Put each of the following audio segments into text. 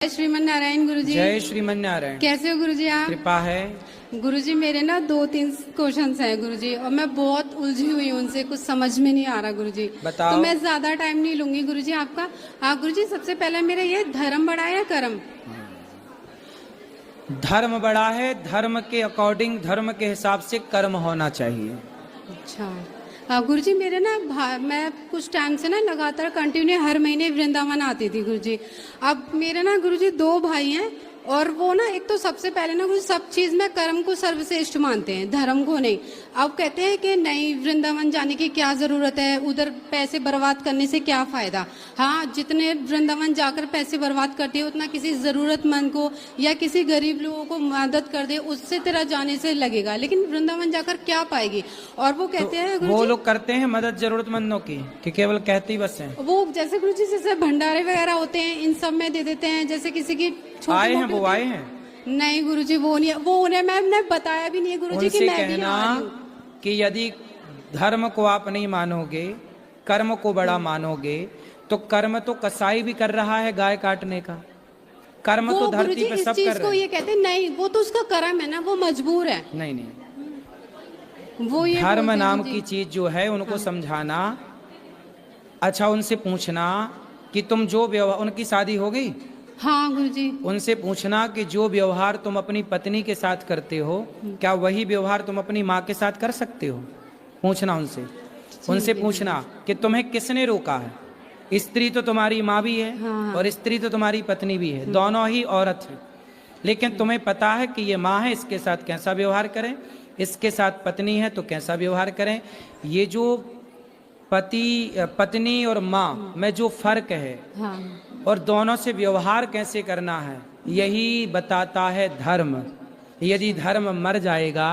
जय श्रीमन नारायण गुरुजी। जय श्रीमन नारायण। कैसे हो गुरुजी आप? कृपा है। गुरुजी मेरे ना 2-3 क्वेश्चंस हैं गुरुजी, और मैं बहुत उलझी हुई हूँ उनसे, कुछ समझ में नहीं आ रहा गुरुजी। बताओ। तो मैं ज्यादा टाइम नहीं लूंगी गुरुजी आपका। गुरुजी सबसे पहले मेरा ये धर्म बड़ा है या कर्म? धर्म बड़ा है, धर्म के अकॉर्डिंग, धर्म के हिसाब से कर्म होना चाहिए। अच्छा। गुरुजी मेरे ना मैं कुछ टाइम से ना लगातार कंटिन्यू हर महीने वृंदावन आती थी गुरुजी। अब मेरे ना गुरुजी 2 भाई हैं, और वो ना एक तो सबसे पहले ना गुरुजी सब चीज में कर्म को सर्वश्रेष्ठ मानते हैं, धर्म को नहीं। अब कहते हैं कि नहीं, वृंदावन जाने की क्या जरूरत है, उधर पैसे बर्बाद करने से क्या फायदा। हाँ, जितने वृंदावन जाकर पैसे बर्बाद करते हैं उतना किसी जरूरतमंद को या किसी गरीब लोगों को मदद कर दे, उससे तेरा जाने से लगेगा, लेकिन वृंदावन जाकर क्या पाएगी। और वो कहते हैं वो लोग करते हैं मदद जरूरतमंदों की कि केवल कहती बस हैं। वो जैसे गुरुजी जैसे भंडारे वगैरह होते हैं इन सब में दे देते हैं, जैसे किसी की आए हैं वो आए हैं। नहीं गुरुजी वो नहीं, वो उन्हें मैंने बताया भी नहीं है गुरुजी कि मैं भी आ रही हूँ। कि यदि धर्म को आप नहीं मानोगे, कर्म को बड़ा मानोगे, तो कर्म तो कसाई भी कर रहा है गाय काटने का। कर्म तो धरती पे सब कर रहे हैं। ये कहते नहीं, वो तो उसका कर्म है ना, वो मजबूर है। नहीं नहीं, वो ये धर्म नाम की चीज जो है उनको समझाना। अच्छा, उनसे पूछना कि तुम जो व्यवहार, उनकी शादी हो गई? हाँ गुरुजी। उनसे पूछना कि जो व्यवहार तुम अपनी पत्नी के साथ करते हो, क्या वही व्यवहार तुम अपनी माँ के साथ कर सकते हो? पूछना उनसे। उनसे पूछना कि तुम्हें किसने रोका है। स्त्री तो तुम्हारी माँ भी है, हाँ। और स्त्री तो तुम्हारी पत्नी भी है, दोनों ही औरत है, लेकिन तुम्हें पता है कि ये माँ है, इसके साथ कैसा व्यवहार करें, इसके साथ पत्नी है तो कैसा व्यवहार करें। ये जो पत्नी और माँ में जो फर्क है, हाँ। और दोनों से व्यवहार कैसे करना है, यही बताता है धर्म। यदि धर्म मर जाएगा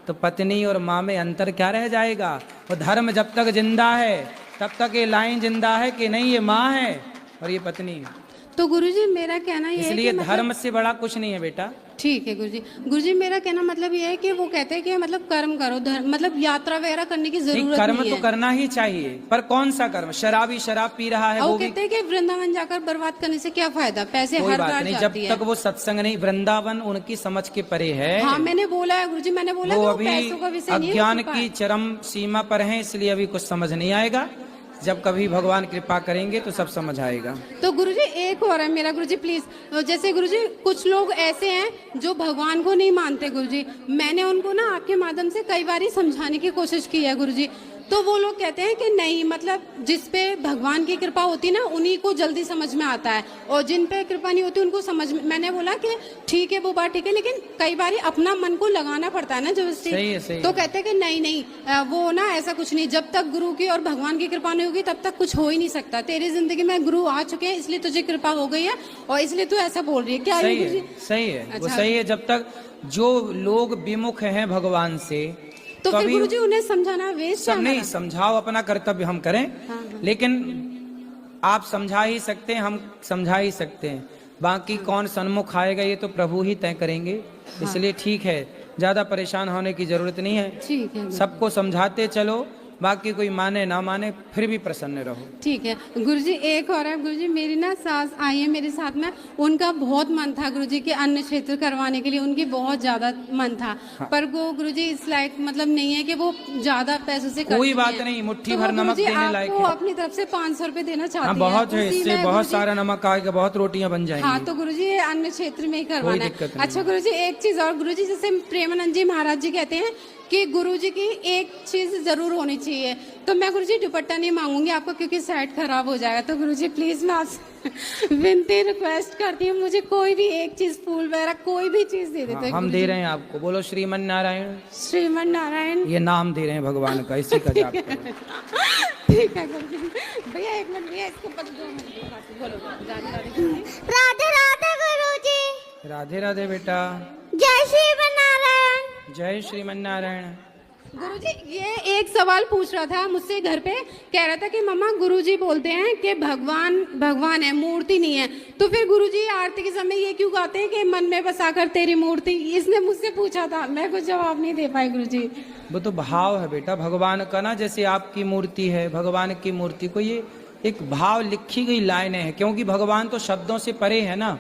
तो पत्नी और माँ में अंतर क्या रह जाएगा। और धर्म जब तक जिंदा है तब तक ये लाइन जिंदा है कि नहीं, ये माँ है और ये पत्नी है। तो गुरुजी मेरा कहना ये है इसलिए कि धर्म से बड़ा कुछ नहीं है बेटा। ठीक है गुरुजी। गुरुजी मेरा कहना मतलब ये है कि वो कहते हैं कि मतलब कर्म करो, मतलब यात्रा वगैरह करने की जरूरत नहीं है। कर्म तो करना ही चाहिए, पर कौन सा कर्म? शराबी शराब पी रहा है वो कहते हैं कि वृंदावन जाकर बर्बाद करने से क्या फायदा, पैसे कोई हर बात बार नहीं, जाती जब है। तक वो सत्संग नहीं, वृंदावन उनकी समझ के परे है। हाँ मैंने बोला है गुरुजी, मैंने बोला वो कि अभी पैसों का विषय नहीं है, अज्ञान की चरम सीमा पर हैं, इसलिए अभी कुछ समझ नहीं आएगा। जब कभी भगवान कृपा करेंगे तो सब समझ आएगा। तो गुरुजी एक और है मेरा गुरुजी प्लीज, जैसे गुरुजी कुछ लोग ऐसे हैं जो भगवान को नहीं मानते गुरुजी, मैंने उनको ना आपके माध्यम से कई बार समझाने की कोशिश की है गुरुजी, तो वो लोग कहते हैं कि नहीं, मतलब जिस पे भगवान की कृपा होती ना उन्हीं को जल्दी समझ में आता है, और जिन पे कृपा नहीं होती उनको समझ में। मैंने बोला कि ठीक है वो बात ठीक है, लेकिन कई बार अपना मन को लगाना पड़ता है ना जबरदस्ती। तो कहते हैं कि नहीं नहीं, वो ना ऐसा कुछ नहीं, जब तक गुरु की और भगवान की कृपा नहीं होगी तब तक कुछ हो ही नहीं सकता। तेरी जिंदगी में गुरु आ चुके हैं इसलिए तुझे कृपा हो गई है, और इसलिए तू ऐसा बोल रही है। क्या सही है? सही है। अच्छा। वो सही है। जब तक जो लोग विमुख हैं भगवान से, तो फिर गुरुजी उन्हें समझाना वेस्ट सब नहीं। समझाओ, अपना कर्तव्य हम करें। हाँ। लेकिन आप समझा ही सकते हैं, हम समझा ही सकते हैं, बाकी कौन सन्मुख आएगा ये तो प्रभु ही तय करेंगे। हाँ। इसलिए ठीक है, ज्यादा परेशान होने की जरूरत नहीं है। ठीक है, सबको समझाते चलो, बाकी कोई माने ना माने फिर भी प्रसन्न रहो। ठीक है गुरुजी। एक और है गुरुजी, मेरी ना सास आई है मेरे साथ में, उनका बहुत मन था गुरुजी के अन्न क्षेत्र करवाने के लिए, उनकी बहुत ज्यादा मन था। हाँ। पर वो गुरुजी इस लायक मतलब नहीं है कि वो ज्यादा पैसों से कोई बात नहीं, मुट्ठी भर नमक देने लायक है। अपनी तरफ से 500 रुपए देना चाहती है। बहुत है, इससे बहुत सारा नमक आएगा, बहुत रोटियां बन जाएंगी। हाँ तो गुरुजी ये अन्न क्षेत्र में ही करवाना है। अच्छा गुरुजी एक चीज और गुरुजी, जैसे प्रेमानंद जी महाराज जी कहते हैं कि गुरुजी की एक चीज जरूर होनी चाहिए, तो मैं गुरुजी दुपट्टा नहीं मांगूंगी आपको क्योंकि सेट खराब हो जाएगा। तो गुरुजी प्लीज मैं आपसे विनती रिक्वेस्ट करती हूँ, मुझे कोई भी एक चीज, फूल वगैरह कोई भी चीज दे देते। हम दे रहे हैं आपको। बोलो श्रीमन नारायण। श्रीमन नारायण, ये नाम दे रहे हैं भगवान का, इसी का जाप करो। ठीक है गुरुजी। भैया एक मिनट, भैया इसको बोलो। राधे राधे गुरुजी। राधे राधे बेटा। जय श्रीमन नारायण। जय श्रीमन नारायण। गुरुजी ये एक सवाल पूछ रहा था मुझसे घर पे, कह रहा था कि मम्मा गुरुजी बोलते हैं कि भगवान भगवान है, मूर्ति नहीं है, तो फिर गुरुजी आरती के समय ये क्यों गाते हैं कि मन में बसाकर तेरी मूर्ति? इसने मुझसे पूछा था, मैं कुछ जवाब नहीं दे पाई गुरुजी। वो तो भाव है बेटा भगवान का ना, जैसे आपकी मूर्ति है, भगवान की मूर्ति को ये एक भाव लिखी गई लाइनें हैं, क्योंकि भगवान तो शब्दों से परे है ना।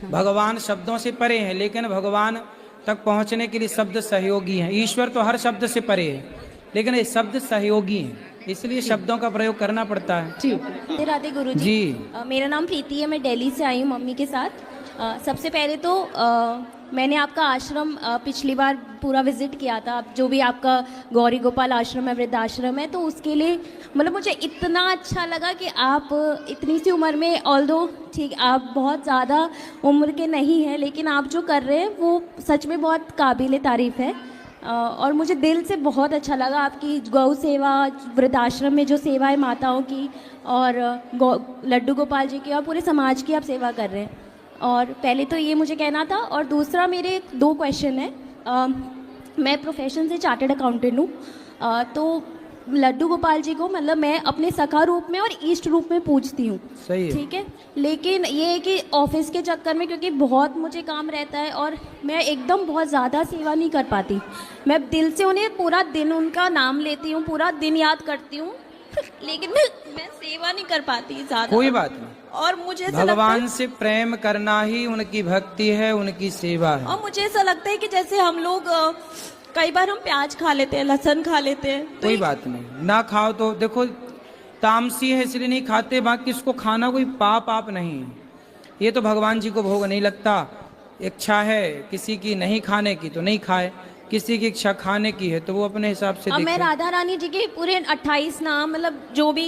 भगवान शब्दों से परे हैं, लेकिन भगवान तक पहुंचने के लिए शब्द सहयोगी हैं। ईश्वर तो हर शब्द से परे है, लेकिन ये शब्द सहयोगी हैं, इसलिए शब्दों का प्रयोग करना पड़ता है। जी राधे राधे गुरु जी। जी मेरा नाम प्रीति है, मैं दिल्ली से आई हूँ मम्मी के साथ। सबसे पहले तो मैंने आपका आश्रम पिछली बार पूरा विजिट किया था, जो भी आपका गौरी गोपाल आश्रम है, वृद्धाश्रम है, तो उसके लिए मतलब मुझे इतना अच्छा लगा कि आप इतनी सी उम्र में, ऑल्दो ठीक आप बहुत ज़्यादा उम्र के नहीं हैं, लेकिन आप जो कर रहे हैं वो सच में बहुत काबिल तारीफ़ है। और मुझे दिल से बहुत अच्छा लगा आपकी गौ सेवा, वृद्धाश्रम में जो सेवा है माताओं की, और लड्डू गोपाल जी की, और पूरे समाज की आप सेवा कर रहे हैं। और पहले तो ये मुझे कहना था, और दूसरा मेरे 2 क्वेश्चन है। मैं प्रोफेशन से चार्टर्ड अकाउंटेंट हूँ, तो लड्डू गोपाल जी को मतलब मैं अपने सखा रूप में और ईष्ट रूप में पूजती हूँ, सही है। ठीक है। लेकिन ये है कि ऑफिस के चक्कर में, क्योंकि बहुत मुझे काम रहता है और मैं एकदम बहुत ज़्यादा सेवा नहीं कर पाती। मैं दिल से उन्हें पूरा दिन उनका नाम लेती हूँ, पूरा दिन याद करती हूँ, लेकिन मैं सेवा नहीं कर पाती ज़्यादा। कोई बात नहीं, और मुझे ऐसा लगता भगवान है, से प्रेम करना ही उनकी भक्ति है, उनकी सेवा है। और मुझे ऐसा लगता है कि जैसे हम लोग कई बार हम प्याज खा लेते हैं, लहसुन खा लेते हैं, तो कोई बात नहीं, ना खाओ तो देखो तामसी है इसलिए नहीं खाते, बाकी इसको खाना कोई पाप आप नहीं है। ये तो भगवान जी को भोग नहीं लगता। इच्छा है किसी की नहीं खाने की तो नहीं खाए, किसी की इच्छा खाने की है तो वो अपने हिसाब से अब मैं देखे। राधा रानी जी के पूरे 28 नाम, मतलब जो भी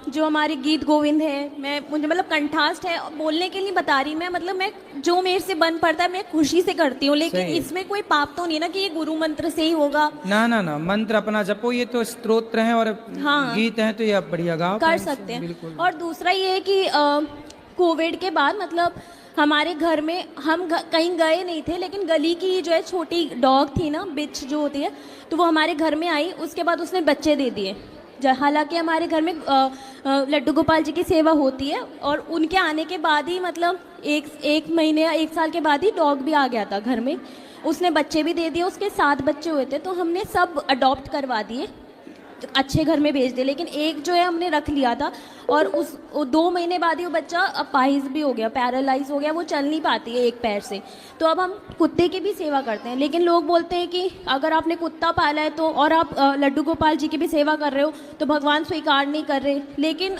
जो हमारे गीत गोविंद है, मैं मुझे मतलब कंठास्ट है, बोलने के लिए बता रही मैं, मतलब मैं जो मेरे से बन पड़ता है मैं खुशी से करती हूँ, लेकिन सही है। इसमें कोई पाप तो नहीं ना कि ये गुरु मंत्र से ही होगा। ना ना ना, मंत्र अपना जपो, ये तो स्तोत्र हैं और हाँ। गीत हैं, तो ये आप बढ़िया गाओ, कर सकते हैं। बिल्कुल। और दूसरा ये है कि कोविड के बाद मतलब हमारे घर में हम कहीं गए नहीं थे, लेकिन गली की जो है छोटी डॉग थी ना, बिच जो होती है, तो वो हमारे घर में आई, उसके बाद उसने बच्चे दे दिए। हालांकि हमारे घर में लड्डू गोपाल जी की सेवा होती है, और उनके आने के बाद ही मतलब एक महीने या 1 साल के बाद ही डॉग भी आ गया था घर में, उसने बच्चे भी दे दिए, उसके 7 बच्चे हुए थे, तो हमने सब अडॉप्ट करवा दिए, अच्छे घर में भेज दिए। लेकिन एक जो है हमने रख लिया था, और उस 2 महीने बाद ही वो बच्चा अपाहिज भी हो गया, पैरालाइज हो गया, वो चल नहीं पाती है एक पैर से। तो अब हम कुत्ते की भी सेवा करते हैं, लेकिन लोग बोलते हैं कि अगर आपने कुत्ता पाला है तो, और आप लड्डू गोपाल जी की भी सेवा कर रहे हो, तो भगवान स्वीकार नहीं कर रहे। लेकिन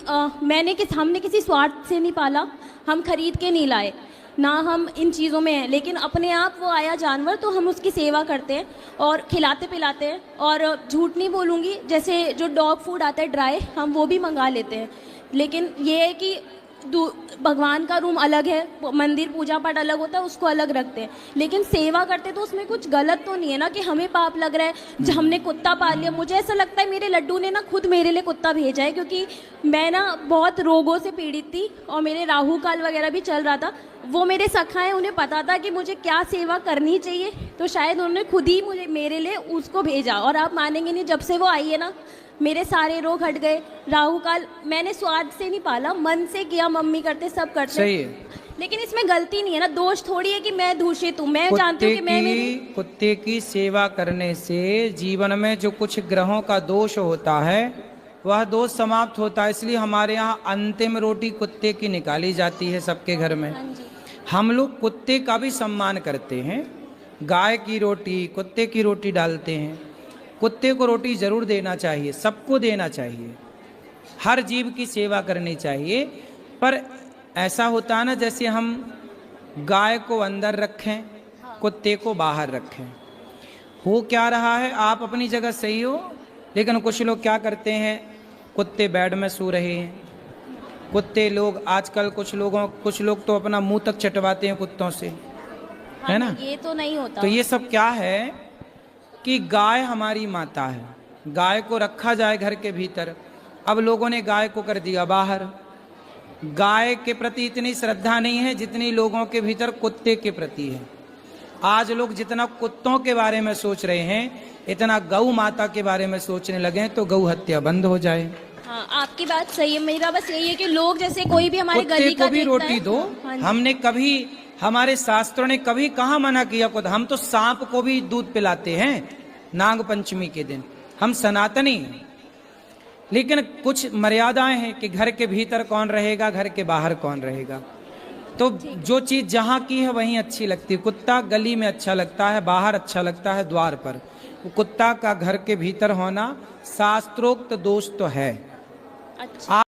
हमने किसी स्वार्थ से नहीं पाला, हम खरीद के नहीं लाए, ना हम इन चीज़ों में हैं, लेकिन अपने आप वो आया जानवर तो हम उसकी सेवा करते हैं और खिलाते पिलाते हैं। और झूठ नहीं बोलूँगी, जैसे जो डॉग फूड आता है ड्राई, हम वो भी मंगा लेते हैं, लेकिन ये है कि भगवान का रूम अलग है, मंदिर पूजा पाठ अलग होता है, उसको अलग रखते हैं, लेकिन सेवा करते तो उसमें कुछ गलत तो नहीं है ना कि हमें पाप लग रहा है जब हमने कुत्ता पाल लिया। मुझे ऐसा लगता है मेरे लड्डू ने ना खुद मेरे लिए कुत्ता भेजा है, क्योंकि मैं ना बहुत रोगों से पीड़ित थी और मेरे राहु काल वगैरह भी चल रहा था। वो मेरे सखा हैं, उन्हें पता था कि मुझे क्या सेवा करनी चाहिए, तो शायद उन्होंने खुद ही मुझे मेरे लिए उसको भेजा। और आप मानेंगे नहीं, जब से वो आई है ना मेरे सारे रोग हट गए। राहु काल मैंने स्वार्थ से नहीं पाला, मन से किया, मम्मी करते सब करते। सही है। लेकिन इसमें गलती नहीं है ना, दोष थोड़ी है कि मैं दूषित हूँ, मैं जानती हूँ कि मैं कुत्ते की सेवा करने से जीवन में जो कुछ ग्रहों का दोष होता है वह दोष समाप्त होता है। इसलिए हमारे यहाँ अंतिम रोटी कुत्ते की निकाली जाती है सबके घर में। हम लोग कुत्ते का भी सम्मान करते हैं, गाय की रोटी, कुत्ते की रोटी डालते हैं। कुत्ते को रोटी जरूर देना चाहिए, सबको देना चाहिए, हर जीव की सेवा करनी चाहिए। पर ऐसा होता है ना, जैसे हम गाय को अंदर रखें, कुत्ते को बाहर रखें। हो क्या रहा है, आप अपनी जगह सही हो, लेकिन कुछ लोग क्या करते हैं, कुत्ते बेड में सो रहे हैं। कुत्ते लोग आजकल कुछ लोग तो अपना मुंह तक चटवाते हैं कुत्तों से, है ना। ये तो नहीं होता। तो ये सब क्या है कि गाय हमारी माता है, गाय को रखा जाए घर के भीतर। अब लोगों ने गाय को कर दिया बाहर। गाय के प्रति इतनी श्रद्धा नहीं है जितनी लोगों के भीतर कुत्ते के प्रति है। आज लोग जितना कुत्तों के बारे में सोच रहे हैं, इतना गौ माता के बारे में सोचने लगे हैं, तो गौ हत्या बंद हो जाए। हाँ, आपकी बात सही है। मेरा बस यही है कि लोग जैसे कोई भी हमारे कुत्ते गली का को भी देखता रोटी है। दो। हाँ जी। हमने कभी, हमारे शास्त्रों ने कभी कहाँ मना किया कुत्ता। हम तो सांप को भी दूध पिलाते हैं नाग पंचमी के दिन, हम सनातनी हैं। लेकिन कुछ मर्यादाएं हैं कि घर के भीतर कौन रहेगा, घर के बाहर कौन रहेगा। तो जो चीज़ जहाँ की है वहीं अच्छी लगती है। कुत्ता गली में अच्छा लगता है, बाहर अच्छा लगता है, द्वार पर। वो कुत्ता का घर के भीतर होना शास्त्रोक्त दोष तो है। अच्छा।